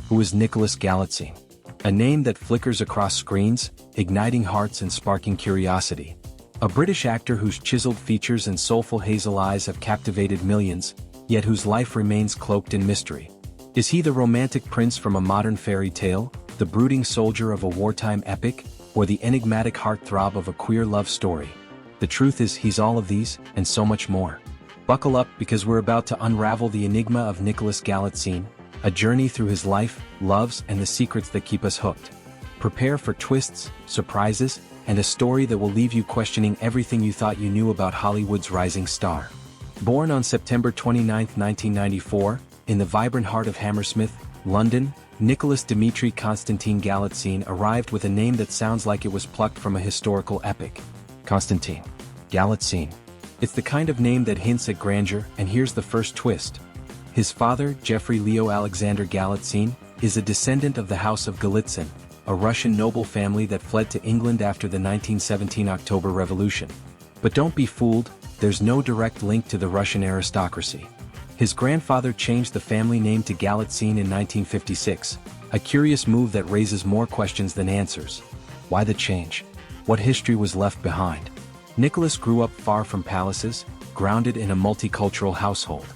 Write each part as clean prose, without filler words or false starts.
Who is Nicholas Galitzine? A name that flickers across screens, igniting hearts and sparking curiosity. A British actor whose chiseled features and soulful hazel eyes have captivated millions, yet whose life remains cloaked in mystery. Is he the romantic prince from a modern fairy tale, the brooding soldier of a wartime epic, or the enigmatic heartthrob of a queer love story? The truth is, he's all of these, and so much more. Buckle up, because we're about to unravel the enigma of Nicholas Galitzine, a journey through his life, loves, and the secrets that keep us hooked. Prepare for twists, surprises, and a story that will leave you questioning everything you thought you knew about Hollywood's rising star. Born on September 29, 1994, in the vibrant heart of Hammersmith, London, Nicholas Dimitri Konstantin Galitzine arrived with a name that sounds like it was plucked from a historical epic. Konstantin Galitzine. It's the kind of name that hints at grandeur, and here's the first twist. His father, Geoffrey Leo Alexander Galitzine, is a descendant of the House of Galitzine, a Russian noble family that fled to England after the 1917 October Revolution. But don't be fooled, there's no direct link to the Russian aristocracy. His grandfather changed the family name to Galitzine in 1956, a curious move that raises more questions than answers. Why the change? What history was left behind? Nicholas grew up far from palaces, grounded in a multicultural household.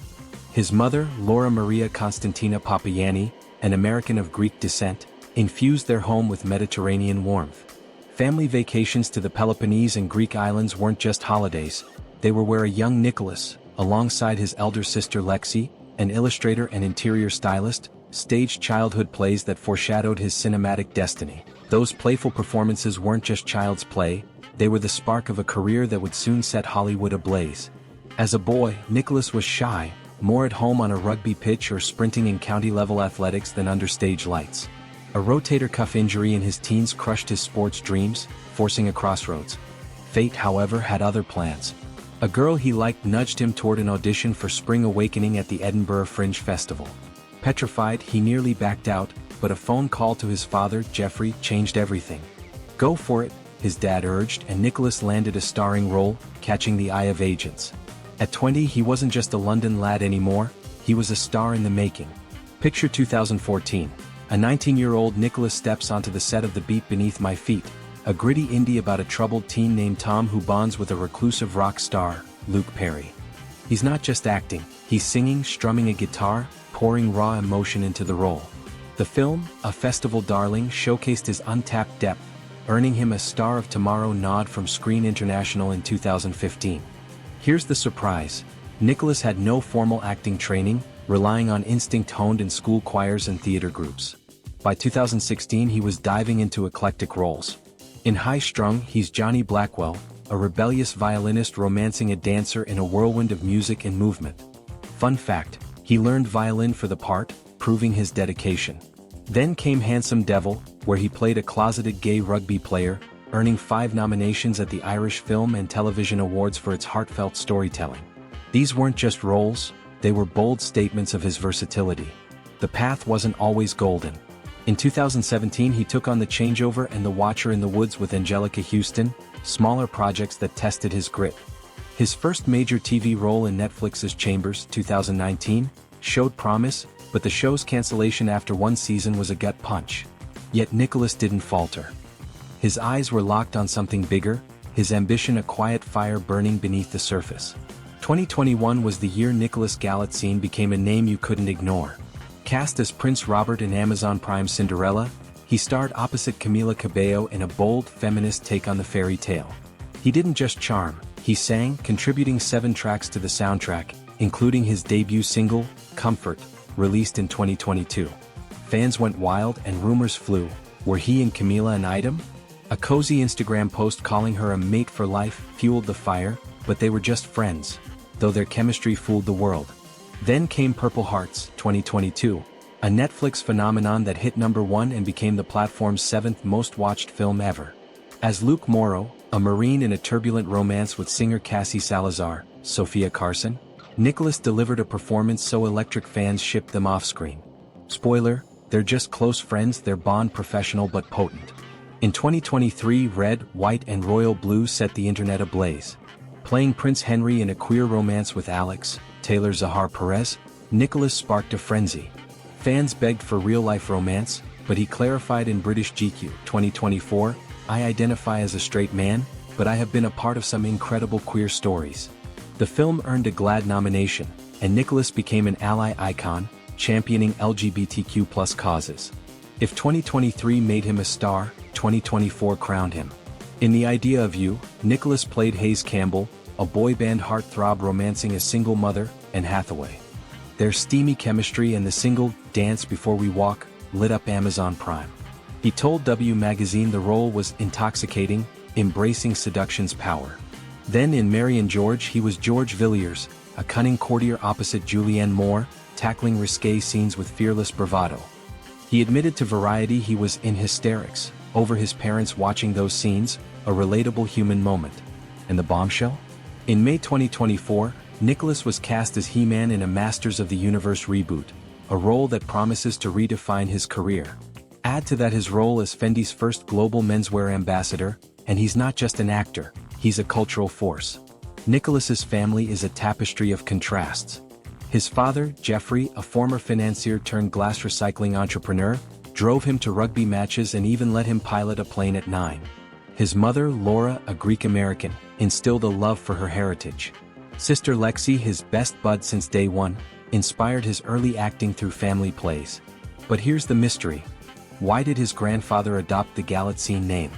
His mother, Laura Maria Constantina Papayani, an American of Greek descent, infused their home with Mediterranean warmth. Family vacations to the Peloponnese and Greek islands weren't just holidays, they were where a young Nicholas, alongside his elder sister Lexi, an illustrator and interior stylist, staged childhood plays that foreshadowed his cinematic destiny. Those playful performances weren't just child's play, they were the spark of a career that would soon set Hollywood ablaze. As a boy, Nicholas was shy, more at home on a rugby pitch or sprinting in county-level athletics than under stage lights. A rotator cuff injury in his teens crushed his sports dreams, forcing a crossroads. Fate, however, had other plans. A girl he liked nudged him toward an audition for Spring Awakening at the Edinburgh Fringe Festival. Petrified, he nearly backed out, but a phone call to his father, Geoffrey, changed everything. Go for it, his dad urged, and Nicholas landed a starring role, catching the eye of agents. At 20, he wasn't just a London lad anymore, he was a star in the making. Picture 2014. A 19-year-old Nicholas steps onto the set of The Beat Beneath My Feet, a gritty indie about a troubled teen named Tom who bonds with a reclusive rock star, Luke Perry. He's not just acting, he's singing, strumming a guitar, pouring raw emotion into the role. The film, a festival darling, showcased his untapped depth, earning him a Star of Tomorrow nod from Screen International in 2015. Here's the surprise. Nicholas had no formal acting training, relying on instinct honed in school choirs and theater groups. By 2016 he was diving into eclectic roles. In High Strung, he's Johnny Blackwell, a rebellious violinist romancing a dancer in a whirlwind of music and movement. Fun fact, he learned violin for the part, proving his dedication. Then came Handsome Devil, where he played a closeted gay rugby player, earning 5 nominations at the Irish Film and Television Awards for its heartfelt storytelling. These weren't just roles, they were bold statements of his versatility. The path wasn't always golden. In 2017 he took on The Changeover and The Watcher in the Woods with Angelica Houston, smaller projects that tested his grit. His first major TV role in Netflix's Chambers, 2019, showed promise, but the show's cancellation after 1 season was a gut punch. Yet Nicholas didn't falter. His eyes were locked on something bigger, his ambition a quiet fire burning beneath the surface. 2021 was the year Nicholas Galitzine became a name you couldn't ignore. Cast as Prince Robert in Amazon Prime's Cinderella, he starred opposite Camila Cabello in a bold, feminist take on the fairy tale. He didn't just charm, he sang, contributing 7 tracks to the soundtrack, including his debut single, Comfort, released in 2022. Fans went wild and rumors flew. Were he and Camila an item? A cozy Instagram post calling her a mate for life fueled the fire, but they were just friends, though their chemistry fooled the world. Then came Purple Hearts, 2022, a Netflix phenomenon that hit #1 and became the platform's 7th most-watched film ever. As Luke Morrow, a Marine in a turbulent romance with singer Cassie Salazar, Sophia Carson, Nicholas delivered a performance so electric fans shipped them off-screen. Spoiler, they're just close friends, their bond professional but potent. In 2023, Red, White and Royal Blue set the internet ablaze. Playing Prince Henry in a queer romance with Alex, Taylor Zahar Perez, Nicholas sparked a frenzy. Fans begged for real-life romance, but he clarified in British GQ 2024, "I identify as a straight man, but I have been a part of some incredible queer stories." The film earned a GLAAD nomination, and Nicholas became an ally icon, championing LGBTQ+ causes. If 2023 made him a star, 2024 crowned him. In The Idea of You, Nicholas played Hayes Campbell, a boy band heartthrob romancing a single mother, Anne Hathaway. Their steamy chemistry and the single "Dance Before We Walk" lit up Amazon Prime. He told W Magazine the role was intoxicating, embracing seduction's power. Then in Mary and George he was George Villiers, a cunning courtier opposite Julianne Moore, tackling risque scenes with fearless bravado. He admitted to Variety he was in hysterics over his parents watching those scenes, a relatable human moment. And the bombshell? In May 2024, Nicholas was cast as He-Man in a Masters of the Universe reboot, a role that promises to redefine his career. Add to that his role as Fendi's first global menswear ambassador, and he's not just an actor, he's a cultural force. Nicholas's family is a tapestry of contrasts. His father, Jeffrey, a former financier turned glass recycling entrepreneur, drove him to rugby matches and even let him pilot a plane at 9. His mother, Laura, a Greek-American, instilled a love for her heritage. Sister Lexi, his best bud since day one, inspired his early acting through family plays. But here's the mystery. Why did his grandfather adopt the Galitzine name?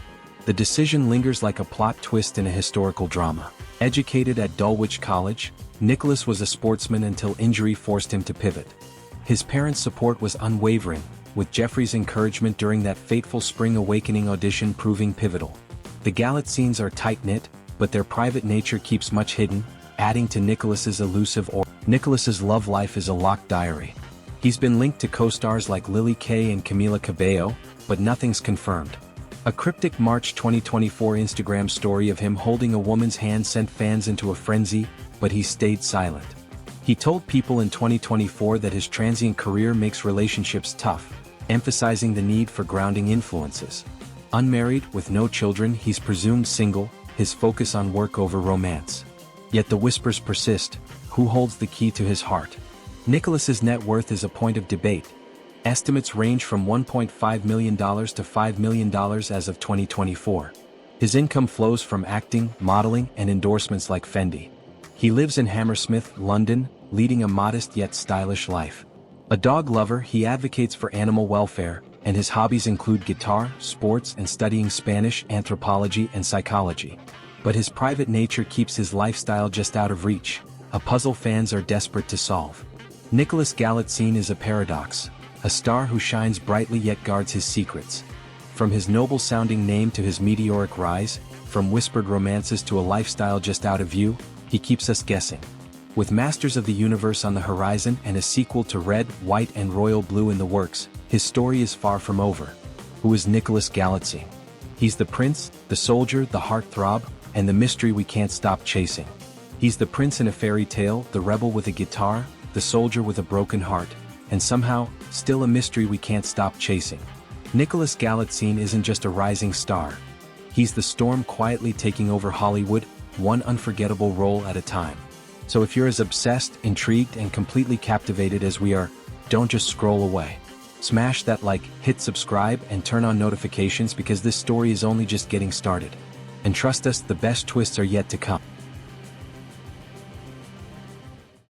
The decision lingers like a plot twist in a historical drama. Educated at Dulwich College, Nicholas was a sportsman until injury forced him to pivot. His parents' support was unwavering, with Jeffrey's encouragement during that fateful Spring Awakening audition proving pivotal. The Galitzines are tight-knit, but their private nature keeps much hidden, adding to Nicholas's elusive aura. Nicholas's love life is a locked diary. He's been linked to co-stars like Lily Kay and Camila Cabello, but nothing's confirmed. A cryptic March 2024 Instagram story of him holding a woman's hand sent fans into a frenzy, but he stayed silent. He told People in 2024 that his transient career makes relationships tough, emphasizing the need for grounding influences. Unmarried, with no children, he's presumed single, his focus on work over romance. Yet the whispers persist. Who holds the key to his heart? Nicholas's net worth is a point of debate. Estimates range from $1.5 million to $5 million as of 2024. His income flows from acting, modeling, and endorsements like Fendi. He lives in Hammersmith, London, leading a modest yet stylish life. A dog lover, he advocates for animal welfare, and his hobbies include guitar, sports, and studying Spanish, anthropology, and psychology. But his private nature keeps his lifestyle just out of reach, a puzzle fans are desperate to solve. Nicholas Galitzine is a paradox, a star who shines brightly yet guards his secrets. From his noble-sounding name to his meteoric rise, from whispered romances to a lifestyle just out of view, he keeps us guessing. With Masters of the Universe on the horizon and a sequel to Red, White and Royal Blue in the works, his story is far from over. Who is Nicholas Galitzine? He's the prince, the soldier, the heartthrob, and the mystery we can't stop chasing. He's the prince in a fairy tale, the rebel with a guitar, the soldier with a broken heart, and somehow, still a mystery we can't stop chasing. Nicholas Galitzine isn't just a rising star. He's the storm quietly taking over Hollywood, one unforgettable role at a time. So if you're as obsessed, intrigued, and completely captivated as we are, don't just scroll away. Smash that like, hit subscribe, and turn on notifications because this story is only just getting started. And trust us, the best twists are yet to come.